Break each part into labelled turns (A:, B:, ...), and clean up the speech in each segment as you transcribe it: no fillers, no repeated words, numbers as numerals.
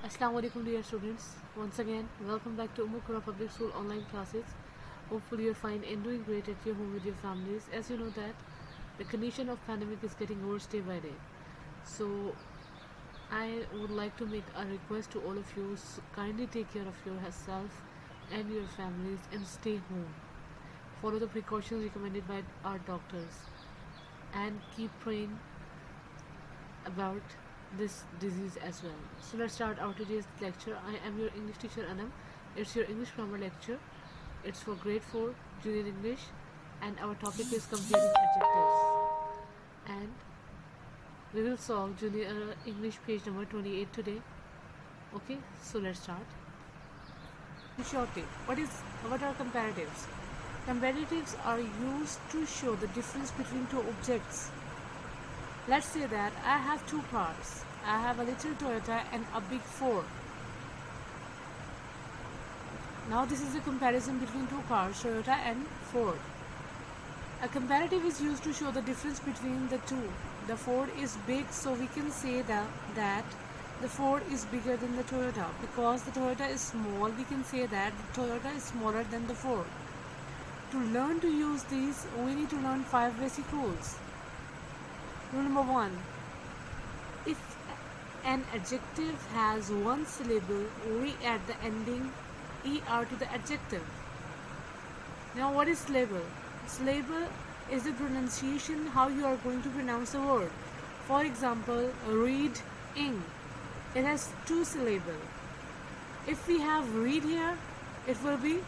A: Assalamualaikum dear students. Once again, welcome back to Umukura Public School online classes. Hopefully you're fine and doing great at your home with your families. As you know that the condition of pandemic is getting worse day by day. So I would like to make a request to all of you, kindly take care of yourself and your families and stay home. Follow the precautions recommended by our doctors and keep praying about this disease as well. So let's start our today's lecture. I am your English teacher Anam. It's your English grammar lecture. It's for grade 4 junior English and our topic is comparing adjectives. And we will solve junior English page number 28 today. Okay, so let's start. Shortly, what are comparatives? Comparatives are used to show the difference between two objects. Let's say that I have two cars. I have a little Toyota and a big Ford. Now this is a comparison between two cars, Toyota and Ford. A comparative is used to show the difference between the two. The Ford is big, so we can say that the Ford is bigger than the Toyota. Because the Toyota is small, we can say that the Toyota is smaller than the Ford. To learn to use these, we need to learn 5 basic rules. Rule number 1. If an adjective has one syllable, we add the ending er to the adjective. Now what is syllable? Syllable is the pronunciation, how you are going to pronounce a word. For example, read-ing. It has 2 syllables. If we have read here, it will be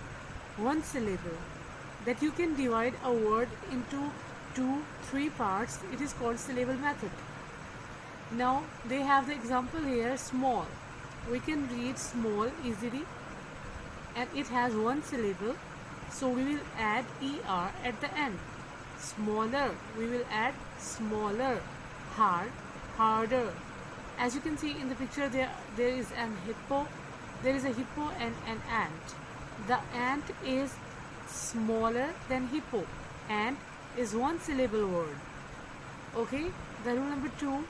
A: 1 syllable. That you can divide a word into 2-3 parts. It is called syllable method. Now they have the example here, small. We can read small easily and it has 1 syllable, so we will add er at the end. Smaller, we will add smaller. Hard, harder. As you can see in the picture, there is a hippo and an ant. The ant is smaller than hippo. Ant is 1 syllable word. Okay, the rule number 2.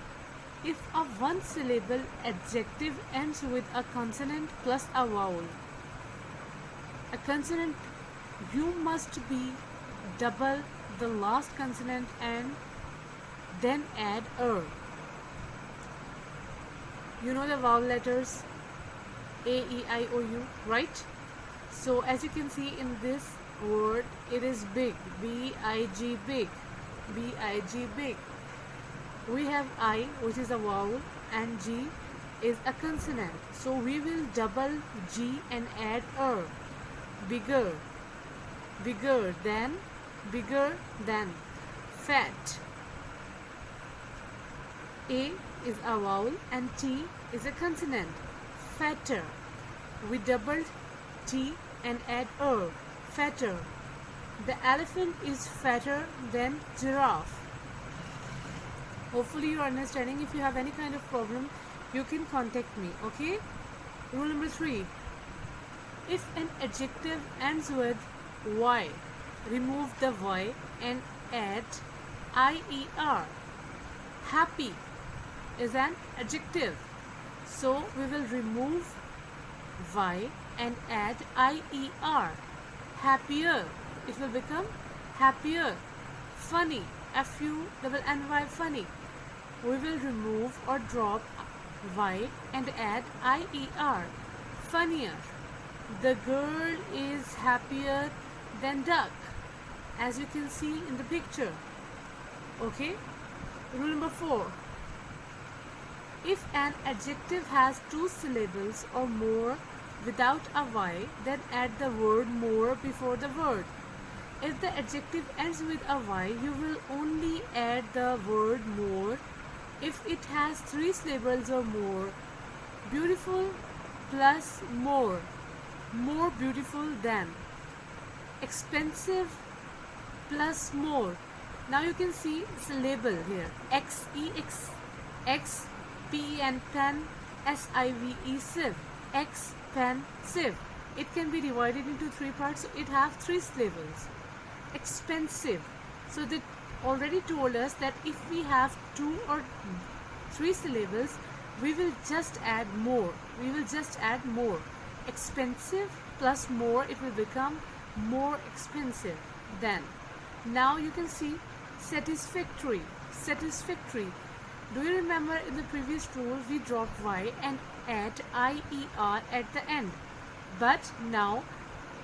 A: If a 1 syllable adjective ends with a consonant plus a vowel, a consonant, you must be double the last consonant and then add er. You know the vowel letters A, E, I, O, U, right? So as you can see in this word, it is big, B-I-G, big, B-I-G, big. We have I, which is a vowel, and G is a consonant. So we will double G and add er. Bigger, bigger than, fat. A is a vowel and T is a consonant. Fatter. We doubled T and add er. Fatter. The elephant is fatter than giraffe. Hopefully you are understanding. If you have any kind of problem, you can contact me. Okay. Rule number 3. If an adjective ends with y, remove the y and add ier. Happy is an adjective, so we will remove y and add ier. Happier, it will become happier. Funny, F-U-N-N-Y, funny. We will remove or drop y and add ier. Funnier. The girl is happier than duck, as you can see in the picture. Okay. Rule number 4. If an adjective has 2 syllables or more without a y, then add the word more before the word. If the adjective ends with a y, you will only add the word more if it has 3 syllables or more. Beautiful plus more. More beautiful than. Expensive plus more. Now you can see syllable here. X-E-X. X, P and pen, S-I-V-E, sieve. Expensive. It can be divided into 3 parts, so it have 3 syllables. Expensive. So they already told us that if we have 2 or 3 syllables, we will just add more. We will just add more. Expensive plus more, it will become more expensive than. Now you can see satisfactory. Satisfactory. Do you remember in the previous rule we dropped y and add IER at the end? But now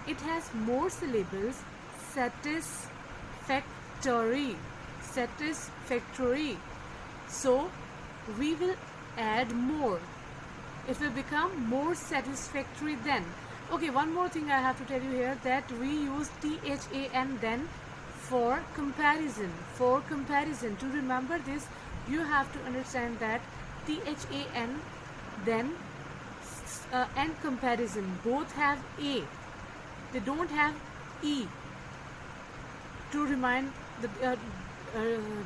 A: it has more syllables. Satisfactory. Satisfactory. So we will add more. It will become more satisfactory than. Okay, one more thing I have to tell you here, that we use THAN then for comparison. For comparison. To remember this, you have to understand that THAN then and comparison both have A. They don't have E. To remind the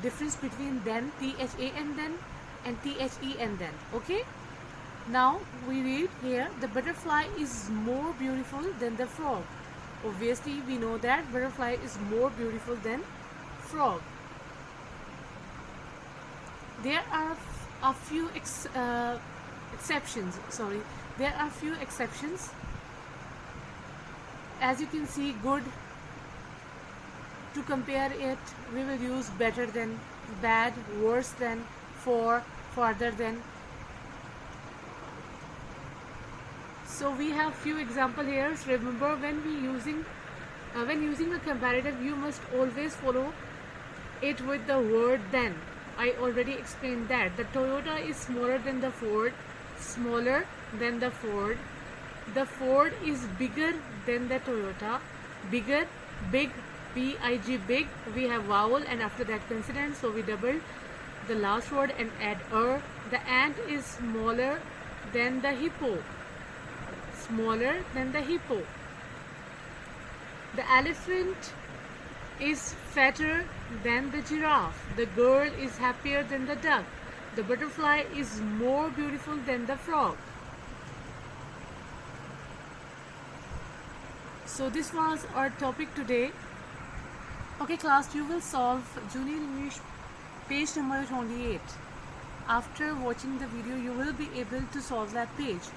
A: difference between then, THAN then and THEN then. Okay? Now we read here, the butterfly is more beautiful than the frog. Obviously we know that butterfly is more beautiful than frog. There are a few exceptions. There are few exceptions. As you can see, good. To compare it, we will use better than, bad, worse than, for, farther than. So we have few example here. So remember, when using a comparative, you must always follow it with the word than. I already explained that. The Toyota is smaller than the Ford. Smaller than the Ford. The Ford is bigger than the Toyota. Bigger, big, B-I-G, big. We have vowel and after that consonant, so we double the last word and add er. The ant is smaller than the hippo. Smaller than the hippo. The elephant is fatter than the giraffe. The girl is happier than the duck. The butterfly is more beautiful than the frog. So this was our topic today. Okay class, you will solve Junior English page number 28. After watching the video, you will be able to solve that page.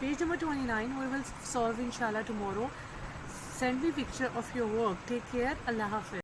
A: Page number 29 we will solve inshallah tomorrow. Send me picture of your work. Take care. Allah Hafiz.